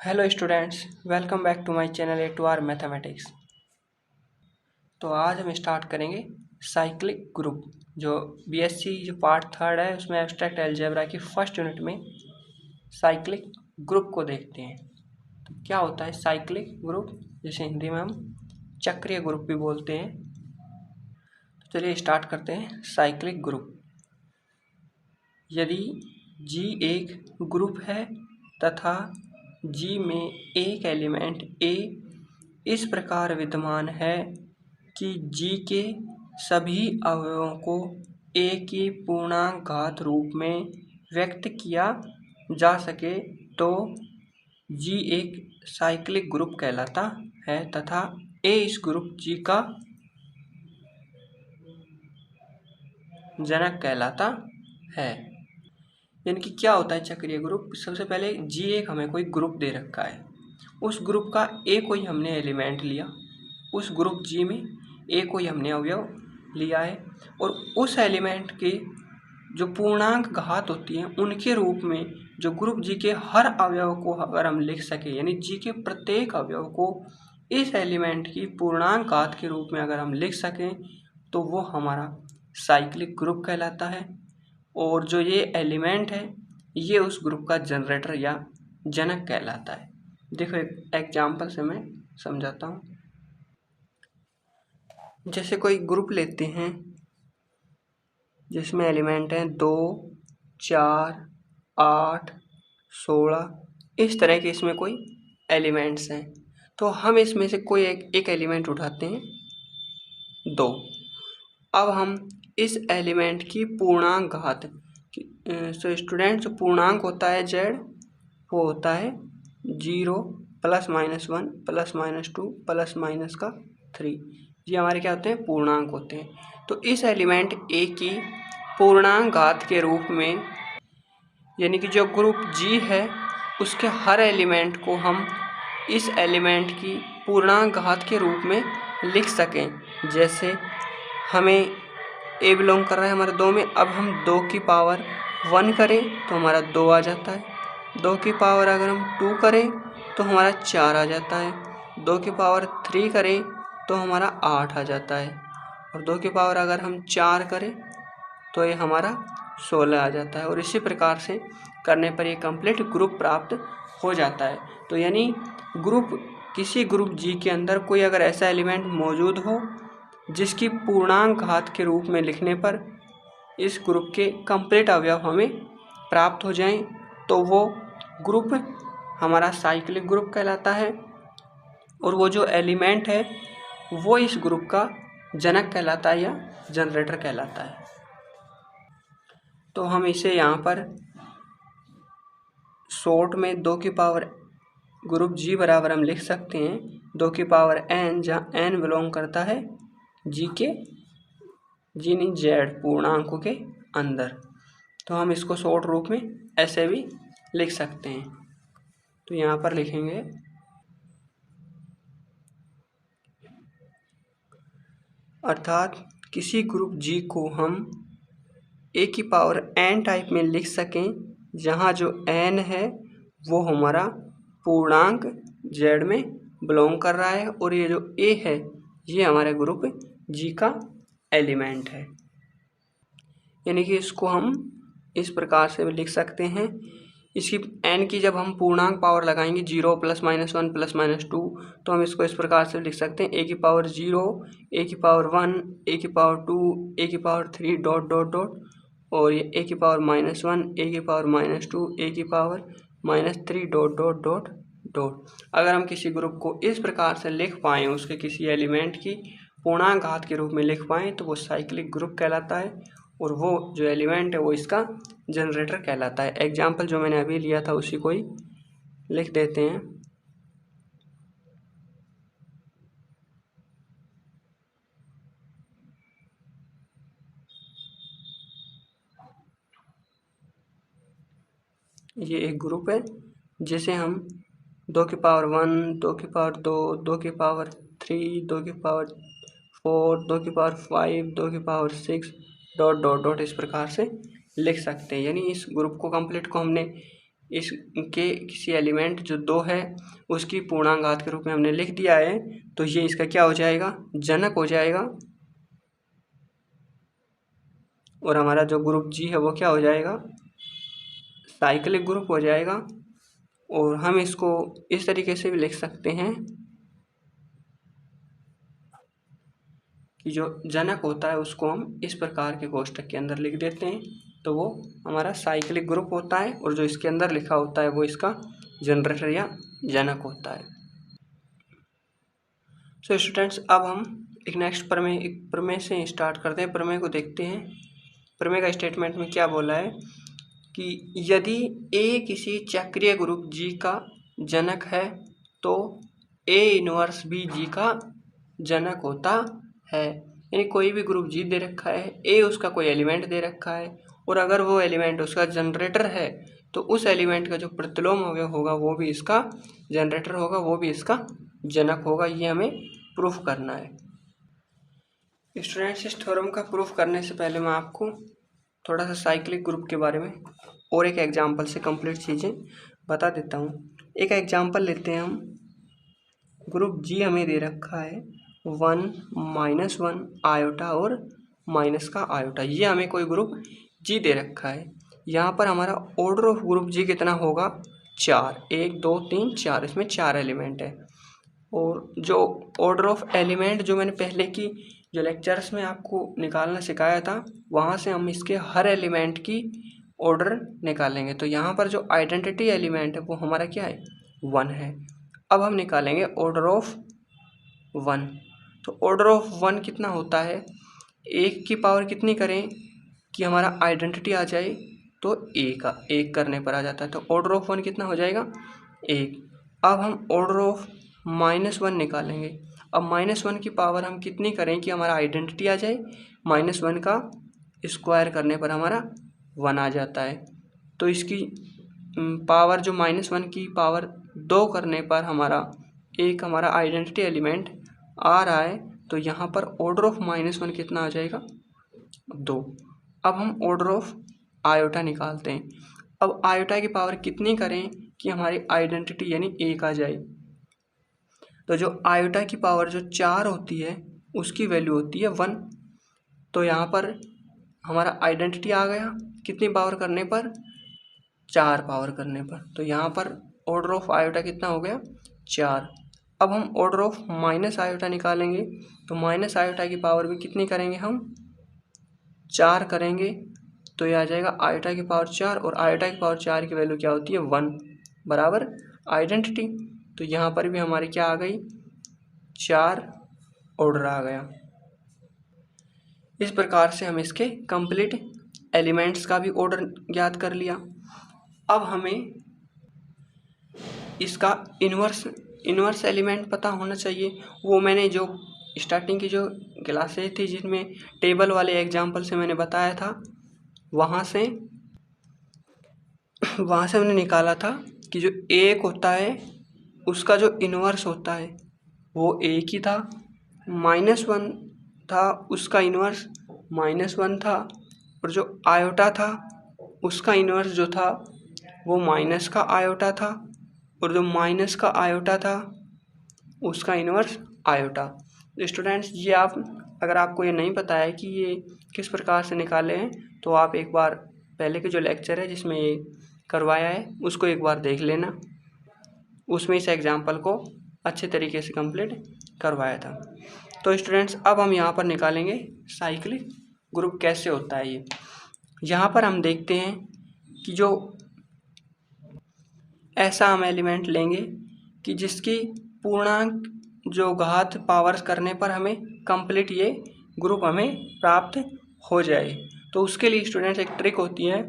Hello students, welcome back to my channel A to R mathematics. तो आज हम start करेंगे साइक्लिक ग्रुप। जो बीएससी जो पार्ट थर्ड है उसमें एब्स्ट्रैक्ट अलजेब्रा की फर्स्ट यूनिट में साइक्लिक ग्रुप को देखते हैं। तो क्या होता है साइक्लिक ग्रुप, जिसे हिंदी में हम चक्रीय ग्रुप भी बोलते हैं। तो चलिए स्टार्ट करते हैं साइक्लिक ग्रुप। यदि G एक ग्रुप है तथा G में एक एलिमेंट A इस प्रकार विद्यमान है कि G के सभी अवयवों को A की पूर्णांक घात रूप में व्यक्त किया जा सके तो G एक साइक्लिक ग्रुप कहलाता है तथा A इस ग्रुप G का जनक कहलाता है। यानी कि क्या होता है चक्रीय ग्रुप। सबसे पहले G एक हमें कोई ग्रुप दे रखा है, उस ग्रुप का A कोई हमने एलिमेंट लिया, उस ग्रुप G में A कोई हमने अवयव लिया है और उस एलिमेंट के जो पूर्णांक घात होती हैं उनके रूप में जो ग्रुप G के हर अवयव को अगर हम लिख सके, यानी G के प्रत्येक अवयव को इस एलिमेंट की पूर्णांक घात के रूप में अगर हम लिख सकें तो वो हमारा साइक्लिक ग्रुप कहलाता है। और जो ये एलिमेंट है ये उस ग्रुप का जनरेटर या जनक कहलाता है। देखो एक एग्जाम्पल से मैं समझाता हूँ। जैसे कोई ग्रुप लेते हैं जिसमें एलिमेंट हैं 2, 4, 8, 16, इस तरह के इसमें कोई एलिमेंट्स हैं। तो हम इसमें से कोई एक एलिमेंट उठाते हैं 2। अब हम इस एलिमेंट की पूर्णांक घात, सो स्टूडेंट जो पूर्णांक होता है z वो होता है 0 +- 1 +- 2 +-3। ये हमारे क्या होते हैं पूर्णांक होते हैं। तो इस एलिमेंट A की पूर्णांक घात के रूप में, यानी कि जो ग्रुप G है उसके हर एलिमेंट को हम इस एलिमेंट की पूर्णांक घात के रूप में लिख सकें। जैसे हमें A बिलोंग कर रहा है हमारे 2 में, अब हम 2 की पावर 1 करें तो हमारा 2 आ जाता है, 2 की पावर अगर हम 2 करें तो हमारा 4 आ जाता है, 2 की पावर 3 करें तो हमारा 8 आ जाता है, और 2 की पावर अगर हम 4 करें तो ये हमारा 16 आ जाता है। और इसी प्रकार से करने पर ये कंप्लीट ग्रुप प्राप्त हो जाता है। तो यानी किसी ग्रुप G के अंदर कोई अगर ऐसा एलिमेंट मौजूद हो जिसकी पूर्णांक घात के रूप में लिखने पर इस ग्रुप के कंप्लीट अवयव हमें प्राप्त हो जाएं तो वो ग्रुप हमारा साइक्लिक ग्रुप कहलाता है। और वो जो एलिमेंट है वो इस ग्रुप का जनक कहलाता है या जनरेटर कहलाता है। तो हम इसे यहाँ पर शॉर्ट में 2 की पावर ग्रुप G बराबर हम लिख सकते हैं 2 की पावर n, जहाँ n बिलोंग करता है G नहीं Z पूर्णांकों के अंदर। तो हम इसको शॉर्ट रूप में ऐसे भी लिख सकते हैं। तो यहाँ पर लिखेंगे अर्थात किसी ग्रुप G को हम A की पावर n टाइप में लिख सकें जहाँ जो n है वो हमारा पूर्णांक Z में बिलोंग कर रहा है और ये जो A है ये हमारे ग्रुप G का एलिमेंट है। यानी कि इसको हम इस प्रकार से भी लिख सकते हैं। इसकी n की जब हम पूर्णांक पावर लगाएंगे 0 +- 1 +- 2 तो हम इसको इस प्रकार से लिख सकते हैं a की पावर 0, a की पावर 1, a की पावर 2, a की पावर 3 डॉट डॉट डॉट, और ये a की पावर -1, a की पावर -2, a की power -3 dot dot dot dot. अगर हम किसी ग्रुप को इस प्रकार से लिख पाएँ, उसके किसी एलिमेंट की पूर्णांक घात के रूप में लिख पाएँ तो वो साइक्लिक ग्रुप कहलाता है और वो जो एलिमेंट है वो इसका जनरेटर कहलाता है। एग्जाम्पल जो मैंने अभी लिया था उसी को ही लिख देते हैं। ये एक ग्रुप है जिसे हम 2 की पावर 1, 2 की पावर 2, 2 की पावर 3, 2 की पावर 4, 2 की पावर 5, 2 की पावर 6 डॉट डॉट डॉट इस प्रकार से लिख सकते हैं। यानी इस ग्रुप को कंप्लीट को हमने इसके किसी एलिमेंट जो 2 है उसकी पूर्णांक के रूप में हमने लिख दिया है, तो ये इसका क्या हो जाएगा, जनक हो जाएगा। और हमारा जो ग्रुप जी है वो क्या हो जाएगा, साइक्लिक ग्रुप हो जाएगा। और हम इसको इस तरीके से भी लिख सकते हैं कि जो जनक होता है उसको हम इस प्रकार के कोष्ठक के अंदर लिख देते हैं, तो वो हमारा साइक्लिक ग्रुप होता है, और जो इसके अंदर लिखा होता है वो इसका जनरेटर या जनक होता है। सो स्टूडेंट्स, अब हम एक नेक्स्ट प्रमेय से स्टार्ट करते हैं। प्रमेय को देखते हैं। प्रमेय का स्टेटमेंट में क्या बोला है कि यदि ए किसी चक्रीय ग्रुप जी का जनक है तो ए इनवर्स भी जी का जनक होता है। यानी कोई भी ग्रुप जी दे रखा है, ए उसका कोई एलिमेंट दे रखा है, और अगर वो एलिमेंट उसका जनरेटर है तो उस एलिमेंट का जो प्रतिलोम होगा वो भी इसका जनरेटर होगा, वो भी इसका जनक होगा। ये हमें प्रूफ करना है। स्टूडेंट्स, इस थ्योरम का प्रूफ करने से पहले मैं आपको थोड़ा सा साइक्लिक ग्रुप के बारे में और एक एग्जांपल से कंप्लीट चीज़ें बता देता हूँ। एक एग्जांपल लेते हैं हम। ग्रुप जी हमें दे रखा है 1 -1 आयोटा और माइनस का आयोटा। ये हमें कोई ग्रुप जी दे रखा है। यहाँ पर हमारा ऑर्डर ऑफ ग्रुप जी कितना होगा, 4। 1 2 3 4, इसमें 4 एलिमेंट है। और जो ऑर्डर ऑफ एलिमेंट जो मैंने पहले की जो लेक्चर्स में आपको निकालना सिखाया था, वहाँ से हम इसके हर एलिमेंट की ऑर्डर निकालेंगे। तो यहाँ पर जो आइडेंटिटी एलिमेंट है वो हमारा क्या है, 1 है। अब हम निकालेंगे ऑर्डर ऑफ 1। तो ऑर्डर ऑफ 1 कितना होता है, 1 की पावर कितनी करें कि हमारा आइडेंटिटी आ जाए, तो 1 करने पर आ जाता है। तो ऑर्डर ऑफ 1 कितना हो जाएगा, 1। अब हम ऑर्डर ऑफ -1 निकालेंगे। अब -1 की पावर हम कितनी करें कि हमारा आइडेंटिटी आ जाए, -1 का स्क्वायर करने पर हमारा 1 आ जाता है। तो इसकी पावर जो -1 की पावर 2 करने पर हमारा हमारा आइडेंटिटी एलिमेंट आ रहा है। तो यहाँ पर ऑर्डर ऑफ -1 कितना आ जाएगा, 2। अब हम ऑर्डर ऑफ आयोटा निकालते हैं। अब आयोटा की पावर कितनी करें कि हमारी आइडेंटिटी यानी 1 आ जाए। तो जो आयोटा की पावर जो 4 होती है उसकी वैल्यू होती है 1। तो यहाँ पर हमारा आइडेंटिटी आ गया कितनी पावर करने पर, 4 पावर करने पर। तो यहाँ पर ऑर्डर ऑफ आयोटा कितना हो गया, 4। अब हम ऑर्डर ऑफ माइनस आयोटा निकालेंगे। तो माइनस आयोटा की पावर भी कितनी करेंगे हम, 4 करेंगे। तो ये आ जाएगा आयोटा की पावर 4, और आयोटा की पावर 4 की वैल्यू क्या होती है, 1 बराबर आइडेंटिटी। तो यहाँ पर भी हमारी क्या आ गई, 4 ऑर्डर आ गया। इस प्रकार से हम इसके कंप्लीट एलिमेंट्स का भी ऑर्डर ज्ञात कर लिया। अब हमें इसका इन्वर्स एलिमेंट पता होना चाहिए। वो मैंने जो स्टार्टिंग की जो क्लासेज थी जिनमें टेबल वाले एग्जाम्पल से मैंने बताया था, वहाँ से हमने निकाला था कि जो 1 होता है उसका जो इन्वर्स होता है वो 1 ही था। -1 था उसका इन्वर्स -1 था, और जो आयोटा था उसका इन्वर्स जो था वो माइनस का आयोटा था, और जो माइनस का आयोटा था उसका इन्वर्स आयोटा। स्टूडेंट्स, ये अगर आपको ये नहीं पता है कि ये किस प्रकार से निकाले हैं, तो आप एक बार पहले के जो लेक्चर है जिसमें ये करवाया है उसको एक बार देख लेना। उसमें इस एग्जाम्पल को अच्छे तरीके से कंप्लीट करवाया था। तो स्टूडेंट्स, अब हम यहाँ पर निकालेंगे साइक्लिक ग्रुप कैसे होता है। ये यहाँ पर हम देखते हैं कि जो ऐसा हम एलिमेंट लेंगे कि जिसकी पूर्णांक जो घात पावर्स करने पर हमें कंप्लीट ये ग्रुप हमें प्राप्त हो जाए। तो उसके लिए स्टूडेंट्स एक ट्रिक होती है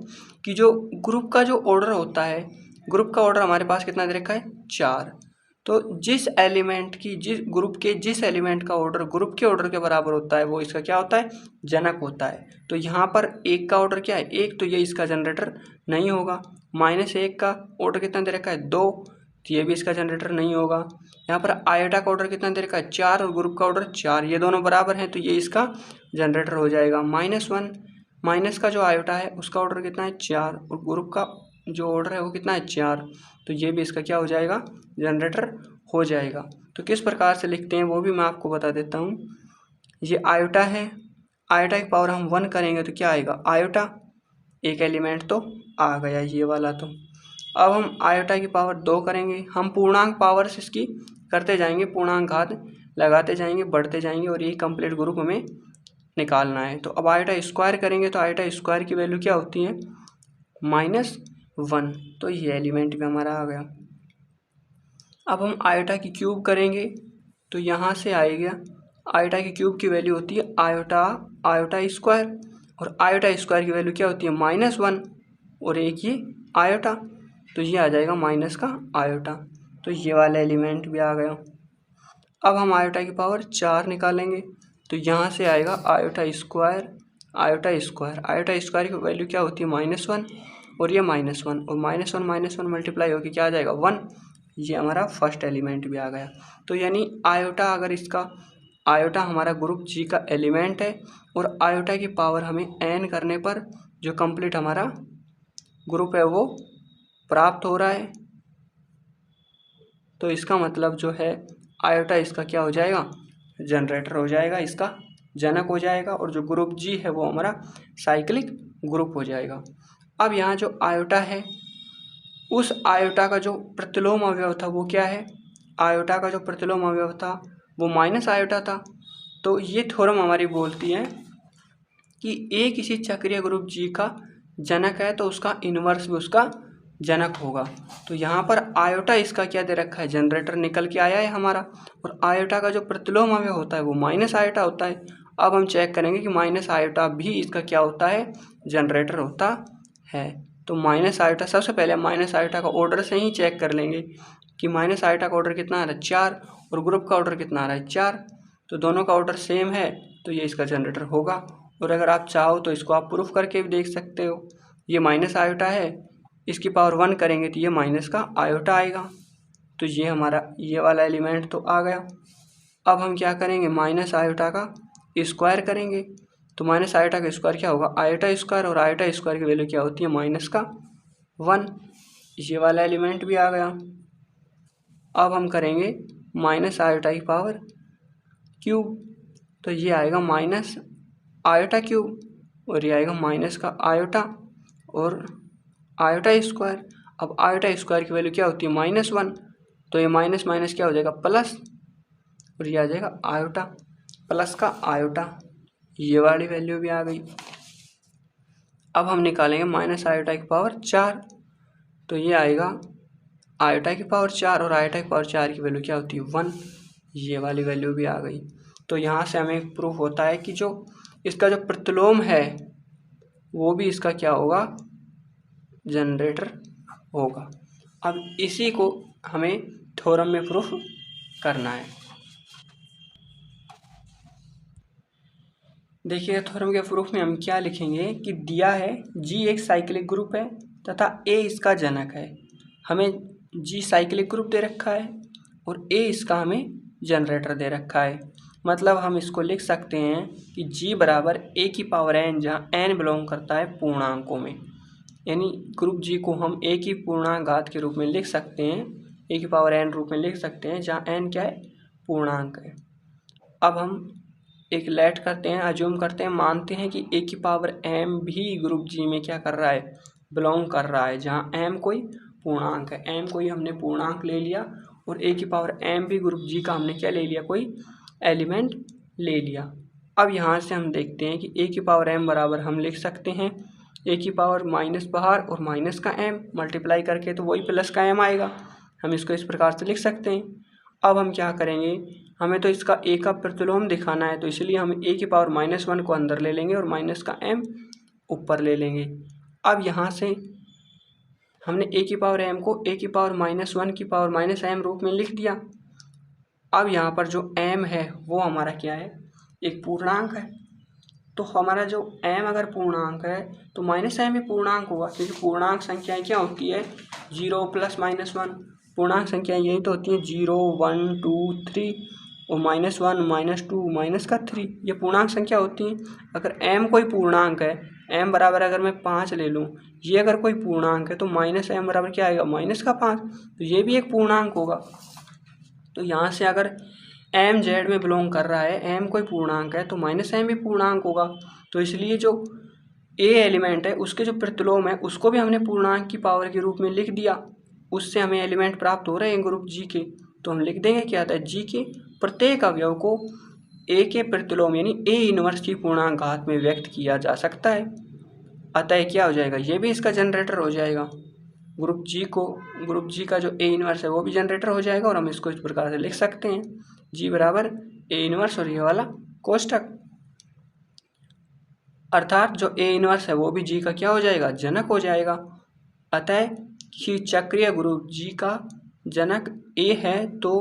कि जो ग्रुप का जो ऑर्डर होता है, ग्रुप का ऑर्डर हमारे पास कितना दे रखा है, 4। तो जिस एलिमेंट की जिस ग्रुप के जिस एलिमेंट का ऑर्डर ग्रुप के ऑर्डर के बराबर होता है वो इसका क्या होता है, जनक होता है। तो यहाँ पर 1 का ऑर्डर क्या है, 1, तो ये इसका जनरेटर नहीं होगा। -1 का ऑर्डर कितना दे रखा है, 2, तो ये भी इसका जनरेटर नहीं होगा। यहाँ पर आयोटा का ऑर्डर कितना दे रखा है, 4, और ग्रुप का ऑर्डर 4, ये दोनों बराबर हैं तो ये इसका जनरेटर हो जाएगा। -1 माइनस का जो आयोटा है उसका ऑर्डर कितना है, 4, और ग्रुप का जो ऑर्डर है वो कितना है 4, तो ये भी इसका क्या हो जाएगा, जनरेटर हो जाएगा। तो किस प्रकार से लिखते हैं वो भी मैं आपको बता देता हूँ। ये आयोटा है, आयोटा की पावर हम 1 करेंगे तो क्या आएगा, आयोटा, एक एलिमेंट तो आ गया ये वाला। तो अब हम आयोटा की पावर 2 करेंगे, हम पूर्णांक पावर से इसकी करते जाएंगे, पूर्णांक घात लगाते जाएंगे, बढ़ते जाएंगे, और ये कंप्लीट ग्रुप हमें निकालना है। तो अब आयोटा स्क्वायर करेंगे तो आयोटा स्क्वायर की वैल्यू क्या होती है, -1, तो ये एलिमेंट भी हमारा आ गया। अब हम आयोटा की क्यूब करेंगे तो यहाँ से आएगा, आयोटा की क्यूब की वैल्यू होती है आयोटा स्क्वायर, और आयोटा स्क्वायर की वैल्यू क्या होती है, -1, और एक ये आयोटा, तो ये आ जाएगा माइनस का आयोटा, तो ये वाला एलिमेंट भी आ गया। अब हम आयोटा की पावर 4 निकालेंगे तो यहाँ से आएगा आयोटा स्क्वायर, आयोटा स्क्वायर की वैल्यू क्या होती है, -1, और ये -1, और -1 मल्टीप्लाई होकर क्या आ जाएगा 1, ये हमारा फर्स्ट एलिमेंट भी आ गया। तो यानी आयोटा, अगर इसका आयोटा हमारा ग्रुप जी का एलिमेंट है, और आयोटा की पावर हमें n करने पर जो कंप्लीट हमारा ग्रुप है वो प्राप्त हो रहा है, तो इसका मतलब जो है आयोटा इसका क्या हो जाएगा, जनरेटर हो जाएगा, इसका जनक हो जाएगा, और जो ग्रुप जी है वो हमारा साइक्लिक ग्रुप हो जाएगा। अब यहाँ जो आयोटा है, उस आयोटा का जो प्रतिलोम अवयव था वो क्या है, आयोटा का जो प्रतिलोम अवयव था वो माइनस आयोटा था। तो ये थ्योरम हमारी बोलती है कि ए किसी चक्रीय ग्रुप जी का जनक है तो उसका इन्वर्स भी उसका जनक होगा। तो यहाँ पर आयोटा इसका क्या दे रखा है, जनरेटर निकल के आया है हमारा, और आयोटा का जो प्रतिलोम अवयव होता है वो माइनस आयोटा होता है। अब हम चेक करेंगे कि माइनस आयोटा भी इसका क्या होता है, जनरेटर होता है। तो माइनस आयोटा, सबसे पहले माइनस आयोटा का ऑर्डर से ही चेक कर लेंगे कि माइनस आयोटा का ऑर्डर कितना आ रहा है 4, और ग्रुप का ऑर्डर कितना आ रहा है 4, तो दोनों का ऑर्डर सेम है, तो ये इसका जनरेटर होगा। और अगर आप चाहो तो इसको आप प्रूफ करके भी देख सकते हो, ये माइनस आयोटा है, इसकी पावर 1 करेंगे तो ये माइनस का आयोटा आएगा, तो ये हमारा ये वाला एलिमेंट तो आ गया। अब हम क्या करेंगे, माइनस आयोटा का स्क्वायर करेंगे, तो माइनस आयोटा का स्क्वायर क्या होगा, आयोटा स्क्वायर, और आयोटा स्क्वायर की वैल्यू क्या होती है, माइनस का 1, ये वाला एलिमेंट भी आ गया। अब हम करेंगे माइनस आयोटा की पावर क्यूब, तो ये आएगा माइनस आयोटा क्यूब, और ये आएगा माइनस का आयोटा और आयोटा स्क्वायर। अब आयोटा स्क्वायर की वैल्यू क्या होती है, -1, तो ये माइनस माइनस क्या हो जाएगा प्लस, और ये आ जाएगा आयोटा प्लस का आयोटा, ये वाली वैल्यू भी आ गई। अब हम निकालेंगे माइनस आयोटा की पावर 4, तो ये आएगा आयोटा की पावर 4, और आयोटा की पावर 4 की वैल्यू क्या होती है 1, ये वाली वैल्यू भी आ गई। तो यहाँ से हमें प्रूफ होता है कि जो इसका जो प्रतिलोम है वो भी इसका क्या होगा, जनरेटर होगा। अब इसी को हमें थ्योरम में प्रूफ करना है। देखिए थ्योरम के प्रूफ में हम क्या लिखेंगे कि दिया है जी एक साइक्लिक ग्रुप है तथा ए इसका जनक है। हमें जी साइक्लिक ग्रुप दे रखा है और ए इसका हमें जनरेटर दे रखा है। मतलब हम इसको लिख सकते हैं कि जी बराबर ए की पावर एन, जहाँ एन बिलोंग करता है पूर्णांकों में, यानी ग्रुप जी को हम ए की पूर्णांक घात के रूप में लिख सकते हैं, ए की पावर एन रूप में लिख सकते हैं, जहाँ एन क्या है, पूर्णांक है। अब हम एक लेट करते हैं, अज्यूम करते हैं, मानते हैं कि ए की पावर एम भी ग्रुप जी में क्या कर रहा है, बिलोंग कर रहा है, जहाँ एम कोई पूर्णांक है, एम कोई हमने पूर्णांक ले लिया और ए की पावर एम भी ग्रुप जी का हमने क्या ले लिया, कोई एलिमेंट ले लिया। अब यहाँ से हम देखते हैं कि ए की पावर एम बराबर हम लिख सकते हैं ए की पावर माइनस बाहर और माइनस का एम मल्टीप्लाई करके तो वही प्लस का एम आएगा। हम इसको इस प्रकार से लिख सकते हैं। अब हम क्या करेंगे, हमें तो इसका ए का प्रतिलोम दिखाना है, तो इसलिए हम ए की पावर -1 को अंदर ले लेंगे और माइनस का एम ऊपर ले लेंगे। अब यहाँ से हमने ए की पावर एम को ए की पावर -1 की पावर माइनस एम रूप में लिख दिया। अब यहाँ पर जो एम है वो हमारा क्या है, एक पूर्णांक है, तो हमारा जो m अगर पूर्णांक है तो माइनस एम भी पूर्णांक होगा, क्योंकि पूर्णांक संख्याएं क्या होती है 0 + -1, पूर्णांक संख्याएं यही तो होती हैं 0 1 2 3 और -1 -2 -3, ये पूर्णांक संख्या होती हैं। अगर m कोई पूर्णांक है m बराबर अगर मैं 5 ले लूँ, ये अगर कोई पूर्णांक है तो माइनस m बराबर क्या आएगा, माइनस का 5, तो ये भी एक पूर्णांक होगा। तो यहाँ से अगर m z में बिलोंग कर रहा है, m कोई पूर्णांक है तो माइनस m भी पूर्णांक होगा। तो इसलिए जो a एलिमेंट है उसके जो प्रतिलोम है उसको भी हमने पूर्णांक की पावर के रूप में लिख दिया, उससे हमें एलिमेंट प्राप्त हो रहे हैं ग्रुप जी के। तो हम लिख देंगे क्या आता है, जी के प्रत्येक अवयव को a के प्रतिलोम यानी a इनवर्स की पूर्णांक घात में व्यक्त किया जा सकता है। अतः क्या हो जाएगा, ये भी इसका जनरेटर हो जाएगा। ग्रुप जी का जो a इनवर्स है वो भी जनरेटर हो जाएगा और हम इसको इस प्रकार से लिख सकते हैं, जी बराबर a इनवर्स और ये वाला कोष्टक, अर्थात जो a इनवर्स है वो भी जी का क्या हो जाएगा, जनक हो जाएगा। अतः कि चक्रीय ग्रुप जी का जनक a है तो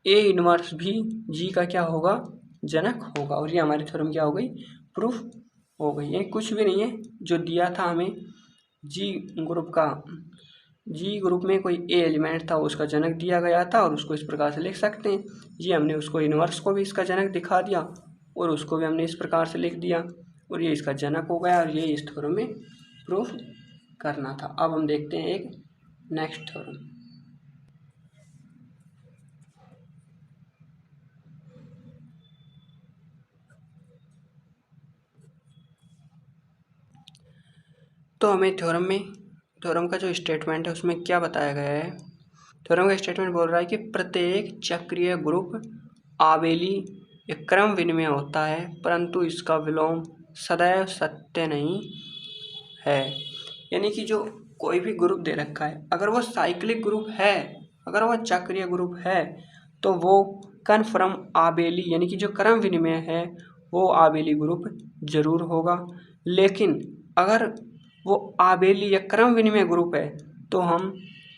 a इनवर्स भी जी का क्या होगा, जनक होगा। और ये हमारी थ्योरम क्या हो गई, प्रूफ हो गई। ये कुछ भी नहीं है, जो दिया था हमें जी ग्रुप में कोई ए एलिमेंट था उसका जनक दिया गया था और उसको इस प्रकार से लिख सकते हैं। ये हमने उसको इनवर्स को भी इसका जनक दिखा दिया और उसको भी हमने इस प्रकार से लिख दिया और ये इसका जनक हो गया और ये इस थ्योरम में प्रूफ करना था। अब हम देखते हैं एक नेक्स्ट थ्योरम। तो हमें थ्योरम का जो स्टेटमेंट है उसमें क्या बताया गया है, थ्योरम का स्टेटमेंट बोल रहा है कि प्रत्येक चक्रीय ग्रुप आबेली या क्रम विनिमय होता है परंतु इसका विलोम सदैव सत्य नहीं है। यानी कि जो कोई भी ग्रुप दे रखा है, अगर वो साइक्लिक ग्रुप है, अगर वो चक्रीय ग्रुप है तो वो कन्फर्म आबेली यानी कि जो क्रम विनिमय है वो आबेली ग्रुप जरूर होगा। लेकिन अगर वो आबेली या क्रम विनिमय ग्रुप है तो हम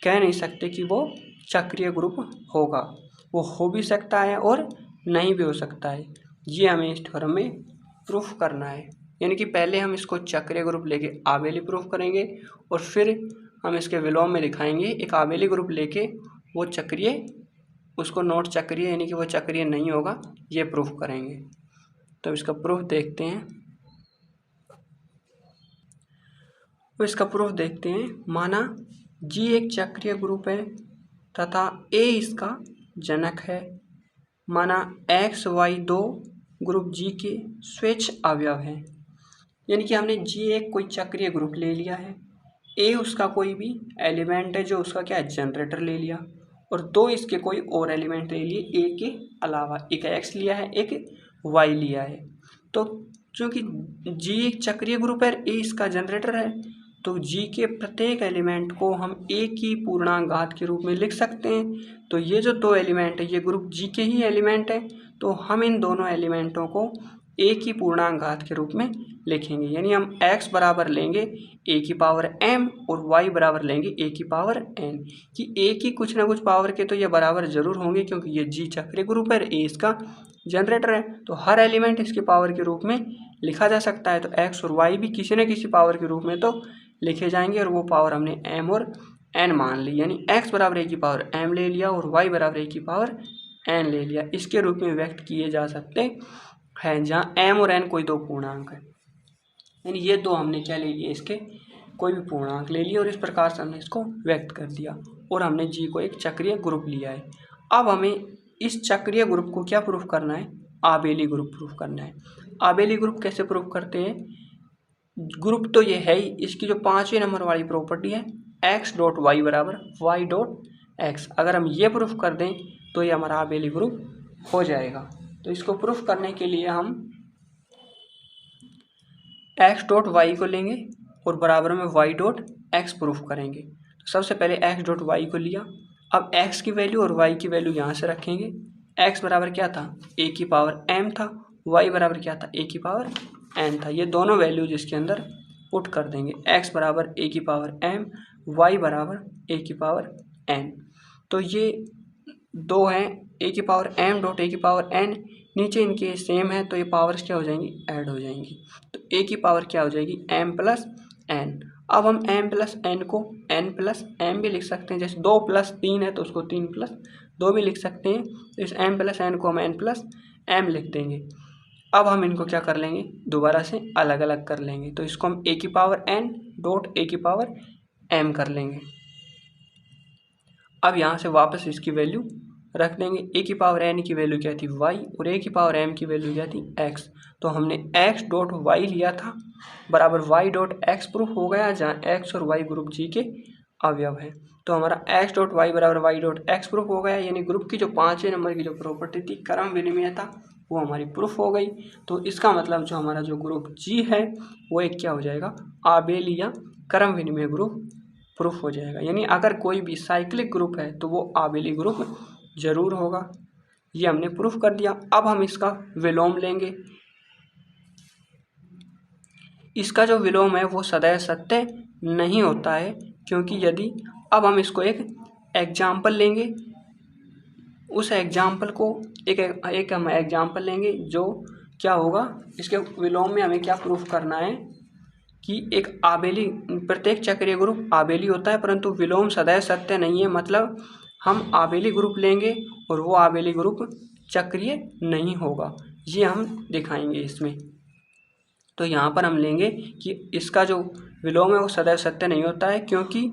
कह नहीं सकते कि वो चक्रीय ग्रुप होगा। वो हो भी सकता है और नहीं भी हो सकता है। ये हमें इस थ्योरम में प्रूफ करना है। यानी कि पहले हम इसको चक्रीय ग्रुप लेके आबेली प्रूफ करेंगे और फिर हम इसके विलोम में दिखाएंगे एक आबेली ग्रुप लेके वो चक्रीय, उसको नॉट चक्रीय यानी कि वो चक्रीय नहीं होगा, ये प्रूफ करेंगे। तो इसका प्रूफ देखते हैं। तो इसका प्रूफ देखते हैं। माना जी एक चक्रीय ग्रुप है तथा ए इसका जनक है। माना एक्स वाई दो ग्रुप जी के स्वेच्छ अवयव हैं। यानी कि हमने जी एक कोई चक्रीय ग्रुप ले लिया है, ए उसका कोई भी एलिमेंट है जो उसका क्या है, जनरेटर ले लिया, और दो इसके कोई और एलिमेंट ले लिए ए के अलावा, एक एक्स लिया है एक वाई लिया है। तो चूँकि जी एक चक्रीय ग्रुप है, ए इसका जनरेटर है, तो जी के प्रत्येक एलिमेंट को हम ए की पूर्णांक घात के रूप में लिख सकते हैं। तो ये जो दो एलिमेंट है ये ग्रुप जी के ही एलिमेंट है, तो हम इन दोनों एलिमेंटों को ए की पूर्णांक घात के रूप में लिखेंगे। यानी हम x बराबर लेंगे a की पावर m और y बराबर लेंगे a की पावर n, कि a की कुछ ना कुछ पावर के तो ये बराबर जरूर होंगे क्योंकि ये जी चक्रीय ग्रुप है, a इसका जनरेटर है, तो हर एलिमेंट इसके पावर के रूप में लिखा जा सकता है। तो x और y भी किसी न किसी पावर के रूप में तो लिखे जाएंगे और वो पावर हमने m और n मान ली। यानी x बराबर a की पावर m ले लिया और y बराबर a की पावर n ले लिया। इसके रूप में व्यक्त किए जा सकते हैं जहाँ m और n कोई दो पूर्णांक है। यानी ये दो हमने क्या ले लिए, इसके कोई भी पूर्णांक ले लिए और इस प्रकार से हमने इसको व्यक्त कर दिया और हमने जी को एक चक्रीय ग्रुप लिया है। अब हमें इस चक्रीय ग्रुप को क्या प्रूफ करना है, आबेली ग्रुप प्रूफ करना है। आबेली ग्रुप कैसे प्रूफ करते हैं, ग्रुप तो ये है ही, इसकी जो 5वें नंबर वाली प्रॉपर्टी है x डॉट वाई बराबर वाई डॉट एक्स, अगर हम ये प्रूफ कर दें तो ये हमारा आबेली ग्रुप हो जाएगा। तो इसको प्रूफ करने के लिए हम x डॉट वाई को लेंगे और बराबर में y डॉट एक्स प्रूफ करेंगे। तो सबसे पहले x डॉट वाई को लिया, अब x की वैल्यू और y की वैल्यू यहाँ से रखेंगे। x बराबर क्या था, a की पावर m था, y बराबर क्या था, a की पावर n था। ये दोनों वैल्यूज इसके अंदर पुट कर देंगे, x बराबर a की पावर m, y बराबर a की पावर n। तो ये दो हैं, a की पावर m डॉट a की पावर n, नीचे इनके सेम है तो ये पावर्स क्या हो जाएंगी, ऐड हो जाएंगी। तो a की पावर क्या हो जाएगी, m प्लस n। अब हम m प्लस n को n प्लस m भी लिख सकते हैं, जैसे 2 प्लस 3 है तो उसको 3 प्लस 2 भी लिख सकते हैं। तो इस m प्लस n को हम n प्लस m लिख देंगे। अब हम इनको क्या कर लेंगे, दोबारा से अलग अलग कर लेंगे। तो इसको हम a की पावर n डॉट a की पावर m कर लेंगे। अब यहाँ से वापस इसकी वैल्यू रख देंगे। a की पावर n की वैल्यू क्या थी y और a की पावर m की वैल्यू क्या थी x। तो हमने x डॉट y लिया था बराबर y डॉट x प्रूफ हो गया, जहाँ x और y ग्रुप G के अवयव है। तो हमारा x डॉट y बराबर y डॉट x प्रूफ हो गया, यानी ग्रुप की जो 5वें नंबर की जो प्रॉपर्टी थी क्रम विनिमयता वो हमारी प्रूफ हो गई। तो इसका मतलब जो हमारा जो ग्रुप G है वो एक क्या हो जाएगा, आबेली या क्रम विनिमय ग्रुप प्रूफ हो जाएगा। यानी अगर कोई भी साइक्लिक ग्रुप है तो वो आबेली ग्रुप जरूर होगा। ये हमने प्रूफ कर दिया। अब हम इसका विलोम लेंगे। इसका जो विलोम है वो सदैव सत्य नहीं होता है, क्योंकि यदि अब हम इसको एक एग्जाम्पल लेंगे, उस एग्जाम्पल को एक हम एग्जाम्पल लेंगे जो क्या होगा, इसके विलोम में हमें क्या प्रूफ करना है कि एक आबेली, प्रत्येक चक्रीय ग्रुप आबेली होता है परंतु विलोम सदैव सत्य नहीं है। मतलब हम आबेली ग्रुप लेंगे और वो आबेली ग्रुप चक्रीय नहीं होगा, ये हम दिखाएंगे इसमें। तो यहाँ पर हम लेंगे कि इसका जो विलोम है वो सदैव सत्य नहीं होता है, क्योंकि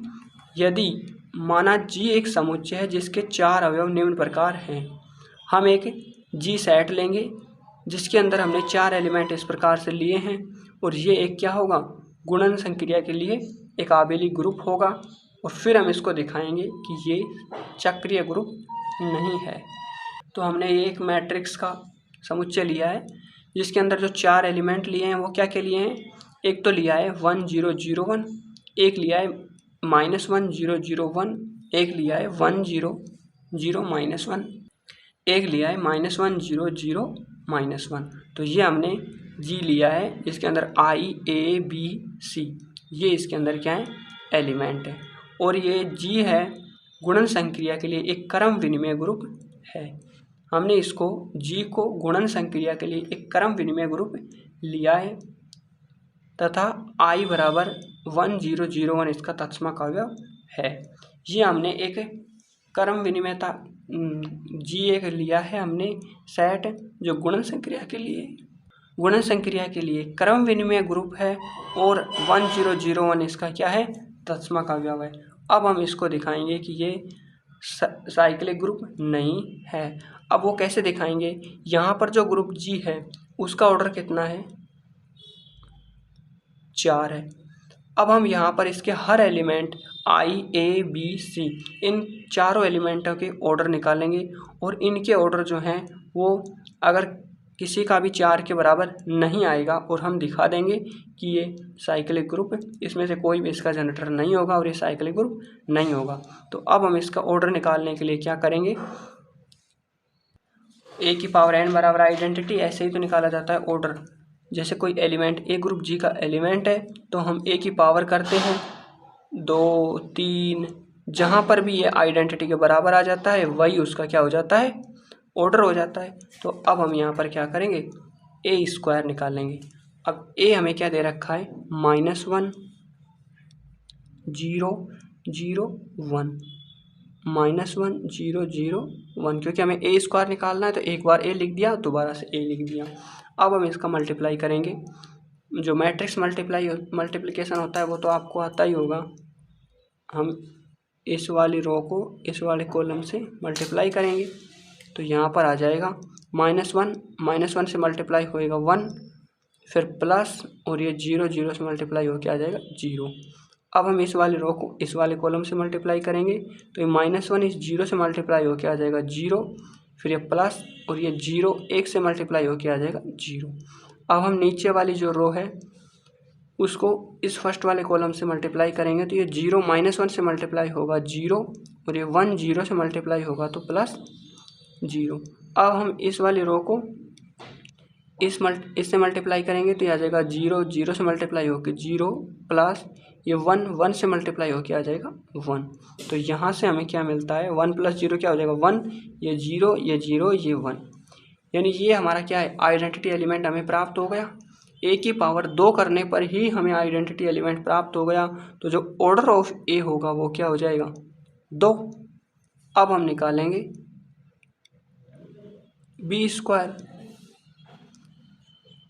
यदि माना G एक समुच्चय है जिसके 4 अवयव निम्न प्रकार हैं। हम एक G सेट लेंगे जिसके अंदर हमने 4 एलिमेंट इस प्रकार से लिए हैं और ये एक क्या होगा, गुणन संक्रिया के लिए एक आबेली ग्रुप होगा। और फिर हम इसको दिखाएंगे कि ये चक्रीय ग्रुप नहीं है। तो हमने एक मैट्रिक्स का समुच्चय लिया है जिसके अंदर जो 4 एलिमेंट लिए हैं वो क्या के लिए हैं, एक तो लिया है 1 0 0 1, एक लिया है -1 0 0 1, एक लिया है 1 0 0 -1, एक लिया है -1 0 0 -1। तो ये हमने G लिया है, इसके अंदर I A B C ये इसके अंदर क्या है, एलिमेंट है। और ये G है गुणन संक्रिया के लिए एक क्रम विनिमय ग्रुप है। हमने इसको G को गुणन संक्रिया के लिए एक क्रम विनिमय ग्रुप लिया है तथा I बराबर 1 0 0 1 इसका तत्समक अवयव है। ये हमने एक क्रम विनिमयता G एक लिया है हमने सेट जो गुणन संक्रिया के लिए क्रम विनिमय ग्रुप है और 1 0 0 1 इसका क्या है, तत्समक अवयव है। अब हम इसको दिखाएंगे कि ये साइक्लिक ग्रुप नहीं है। अब वो कैसे दिखाएंगे, यहाँ पर जो ग्रुप G है उसका ऑर्डर कितना है, 4 है। अब हम यहाँ पर इसके हर element I A B C इन चारों एलिमेंटों के ऑर्डर निकालेंगे और इनके ऑर्डर जो हैं वो अगर किसी का भी 4 के बराबर नहीं आएगा और हम दिखा देंगे कि ये साइक्लिक ग्रुप, इसमें से कोई भी इसका जनरेटर नहीं होगा और ये साइक्लिक ग्रुप नहीं होगा। तो अब हम इसका ऑर्डर निकालने के लिए क्या करेंगे, a की पावर n बराबर आइडेंटिटी, ऐसे ही तो निकाला जाता है ऑर्डर। जैसे कोई एलिमेंट ए ग्रुप G का एलिमेंट है तो हम a की पावर करते हैं 2 3, जहाँ पर भी ये आइडेंटिटी के बराबर आ जाता है वही उसका क्या हो जाता है, ऑर्डर हो जाता है। तो अब हम यहाँ पर क्या करेंगे, a² निकालेंगे। अब a हमें क्या दे रखा है, -1 0 0 1, -1 0 0 1, क्योंकि हमें a² निकालना है तो एक बार a लिख दिया दोबारा से a लिख दिया। अब हम इसका मल्टीप्लाई करेंगे, जो मैट्रिक्स मल्टीप्लिकेशन होता है वो तो आपको आता ही होगा। हम इस वाली रो को इस वाले कॉलम से मल्टीप्लाई करेंगे तो यहाँ पर आ जाएगा -1 से मल्टीप्लाई होएगा 1, फिर प्लस और ये 0 0 से मल्टीप्लाई होके आ जाएगा 0। अब हम इस वाले रो को इस वाले कॉलम से मल्टीप्लाई करेंगे तो ये -1 इस 0 से मल्टीप्लाई होके आ जाएगा 0, फिर ये प्लस और ये 0 1 से मल्टीप्लाई होके आ जाएगा 0। अब हम नीचे वाली जो रो है उसको इस फर्स्ट वाले कॉलम से मल्टीप्लाई करेंगे तो ये 0 -1 से मल्टीप्लाई होगा 0 और ये 1 0 से मल्टीप्लाई होगा तो +0। अब हम इस वाली रो को इससे मल्टीप्लाई करेंगे तो ये आ जाएगा 0 0 से मल्टीप्लाई होकर 0 प्लस ये 1 1 से मल्टीप्लाई होकर आ जाएगा 1। तो यहाँ से हमें क्या मिलता है, 1 + 0 क्या हो जाएगा 1, ये 0 ये 0 ये 1, यानी ये हमारा क्या है, आइडेंटिटी एलिमेंट हमें प्राप्त हो गया। a की पावर 2 करने पर ही हमें आइडेंटिटी एलिमेंट प्राप्त हो गया। तो जो ऑर्डर ऑफ a होगा वो क्या हो जाएगा, 2। अब हम निकालेंगे b²।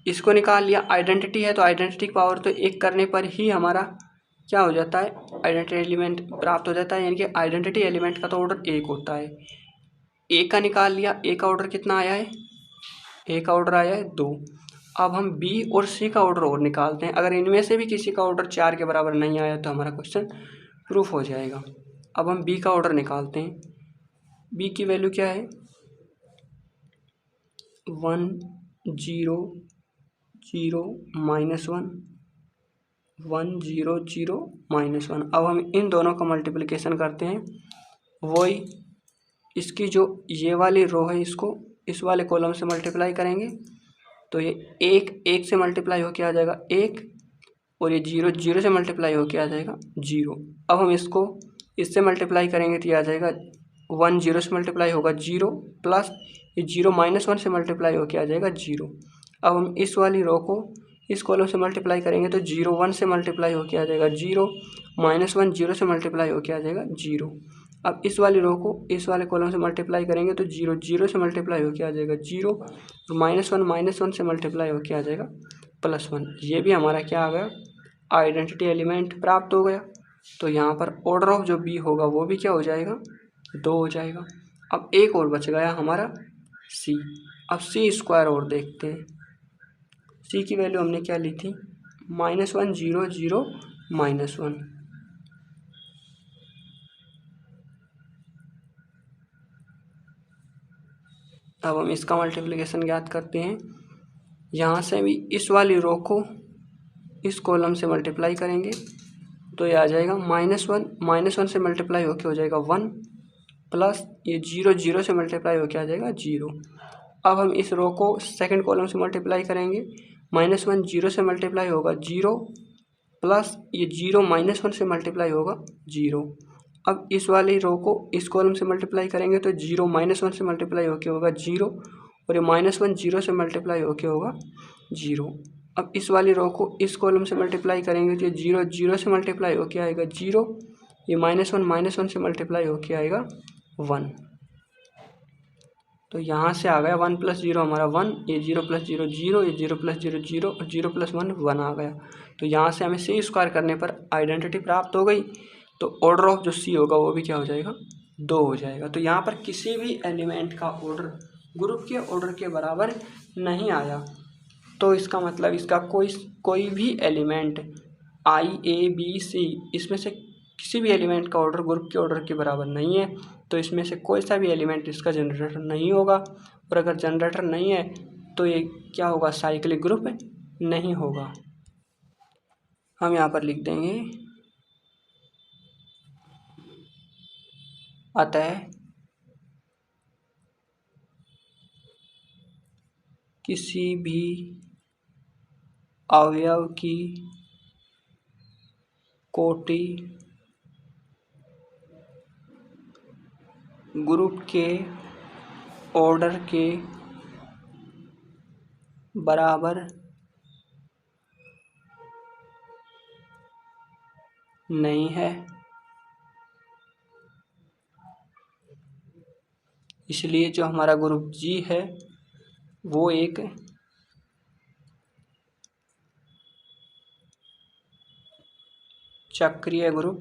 इसको निकाल लिया। आइडेंटिटी है तो आइडेंटिटी की पावर तो 1 करने पर ही हमारा क्या हो जाता है, आइडेंटिटी एलिमेंट प्राप्त हो जाता है। यानी कि आइडेंटिटी एलिमेंट का तो ऑर्डर 1 होता है। ए का निकाल लिया, ए का ऑर्डर कितना आया है, ए का ऑर्डर आया है 2। अब हम बी और सी का ऑर्डर और निकालते हैं। अगर इनमें से भी किसी का ऑर्डर 4 के बराबर नहीं आया तो हमारा क्वेश्चन प्रूफ हो जाएगा। अब हम बी का ऑर्डर निकालते हैं। बी की वैल्यू क्या है, 1 0 0 -1 1 0 0 -1। अब हम इन दोनों का मल्टीप्लिकेशन करते हैं। वही इसकी जो ये वाली रो है इसको इस वाले कॉलम से मल्टीप्लाई करेंगे तो ये 1 से मल्टीप्लाई होके आ जाएगा 1, और ये 0 0 से मल्टीप्लाई होके आ जाएगा 0। अब हम इसको इससे मल्टीप्लाई करेंगे तो ये आ जाएगा 1 0 से मल्टीप्लाई होगा 0, प्लस ये 0 -1 से मल्टीप्लाई होके आ जाएगा 0। अब हम इस वाली रो को इस कॉलम से मल्टीप्लाई करेंगे तो 0 1 से मल्टीप्लाई होके आ जाएगा 0, -1 0 से मल्टीप्लाई होके आ जाएगा 0। अब इस वाली रो को इस वाले कॉलम से मल्टीप्लाई करेंगे तो 0 0 से मल्टीप्लाई होके आ जाएगा 0, और -1 से मल्टीप्लाई होके आ जाएगा +1। ये भी हमारा क्या आ गया, आइडेंटिटी एलिमेंट प्राप्त हो गया। तो यहाँ पर ऑर्डर ऑफ जो बी होगा वो भी क्या हो जाएगा, 2 हो जाएगा। अब एक और बच गया हमारा सी। अब सी स्क्वायर और देखते हैं। सी की वैल्यू हमने क्या ली थी, -1 0 0 -1। अब हम इसका मल्टीप्लिकेशन ज्ञात करते हैं। यहाँ से भी इस वाली रो को इस कॉलम से मल्टीप्लाई करेंगे तो ये आ जाएगा -1 से मल्टीप्लाई होके हो जाएगा 1, प्लस ये 0 0 से मल्टीप्लाई होके आ जाएगा 0। अब हम इस रो को सेकंड कॉलम से मल्टीप्लाई करेंगे, -1 0 से मल्टीप्लाई होगा 0, प्लस ये 0 -1 से मल्टीप्लाई होगा 0। अब इस वाली रो को इस कॉलम से मल्टीप्लाई करेंगे तो 0 -1 से मल्टीप्लाई होके होगा 0, और ये -1 0 से मल्टीप्लाई होके होगा 0। अब इस वाली रो को इस कॉलम से मल्टीप्लाई करेंगे तो 0 0 से मल्टीप्लाई होके आएगा 0, ये -1 से मल्टीप्लाई होके आएगा 1। तो यहाँ से आ गया 1 + 0 हमारा 1, ये 0 + 0 0, ये 0 + 0 0, और 0 + 1 1 आ गया। तो यहाँ से हमें सी स्क्वायर करने पर आइडेंटिटी प्राप्त हो गई। तो ऑर्डर ऑफ जो सी होगा वो भी क्या हो जाएगा, 2 हो जाएगा। तो यहाँ पर किसी भी एलिमेंट का ऑर्डर ग्रुप के ऑर्डर के बराबर नहीं आया, तो इसका मतलब इसका कोई भी element I A B C इसमें से किसी भी एलिमेंट का ऑर्डर ग्रुप के ऑर्डर के बराबर नहीं है। तो इसमें से कोई सा भी एलिमेंट इसका जनरेटर नहीं होगा, और अगर जनरेटर नहीं है तो ये क्या होगा, साइक्लिक ग्रुप नहीं होगा। हम यहाँ पर लिख देंगे, अतः किसी भी अवयव की कोटि ग्रुप के ऑर्डर के बराबर नहीं है, इसलिए जो हमारा ग्रुप जी है वो एक चक्रीय ग्रुप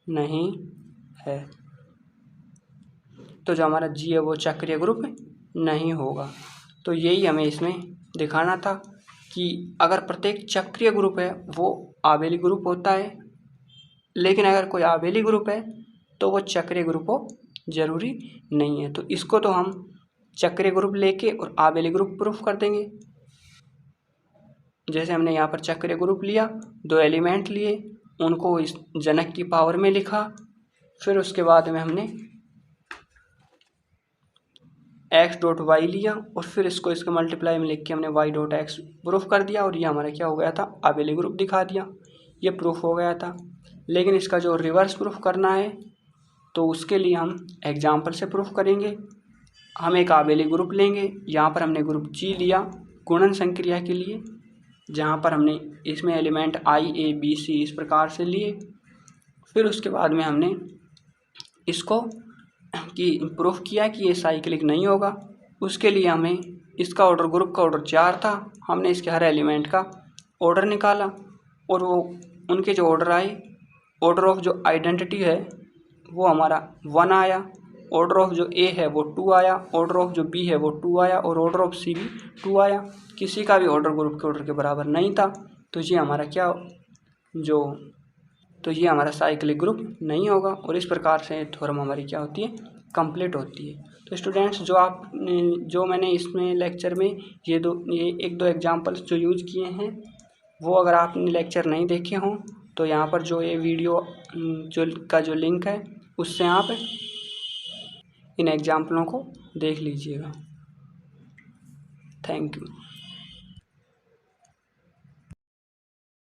नहीं है। तो जो हमारा जी है वो चक्रीय ग्रुप नहीं होगा। तो यही हमें इसमें दिखाना था कि अगर प्रत्येक चक्रीय ग्रुप है वो आबेली ग्रुप होता है, लेकिन अगर कोई आबेली ग्रुप है तो वो चक्रीय ग्रुप हो जरूरी नहीं है। तो इसको तो हम चक्रीय ग्रुप लेके और आबेली ग्रुप प्रूफ कर देंगे। जैसे हमने यहाँ पर चक्रीय ग्रुप लिया, 2 एलिमेंट लिए, उनको इस जनक की पावर में लिखा, फिर उसके बाद में हमने x.y लिया और फिर इसको इसके मल्टीप्लाई में लिख के हमने y.x प्रूफ कर दिया, और ये हमारा क्या हो गया था, आबेली ग्रुप दिखा दिया। ये प्रूफ हो गया था। लेकिन इसका जो रिवर्स प्रूफ करना है तो उसके लिए हम एग्जाम्पल से प्रूफ करेंगे। हम एक आबेली ग्रुप लेंगे, यहाँ पर हमने ग्रुप जी लिया गुणन संक्रिया के लिए, जहाँ पर हमने इसमें element I A B C इस प्रकार से लिए। फिर उसके बाद में हमने इसको कि प्रूफ किया कि ये साइक्लिक नहीं होगा। उसके लिए हमें इसका ऑर्डर, ग्रुप का ऑर्डर 4 था, हमने इसके हर एलिमेंट का ऑर्डर निकाला और वो उनके जो ऑर्डर आए, ऑर्डर ऑफ जो आइडेंटिटी है वो हमारा 1 आया, ऑर्डर ऑफ जो ए है वो 2 आया, ऑर्डर ऑफ जो बी है वो 2 आया और ऑर्डर ऑफ सी भी 2 आया। किसी का भी ऑर्डर ग्रुप के ऑर्डर के बराबर नहीं था, तो ये हमारा ये हमारा साइक्लिक ग्रुप नहीं होगा और इस प्रकार से थ्योरम हमारी क्या होती है, कंप्लीट होती है। तो स्टूडेंट्स, जो मैंने इसमें लेक्चर में ये 1-2 एग्जांपल्स जो यूज़ किए हैं, वो अगर आपने लेक्चर नहीं देखे हों तो यहाँ पर जो ये वीडियो जो लिंक है उससे आप इन एग्जाम्पलों को देख लीजिएगा। Thank you.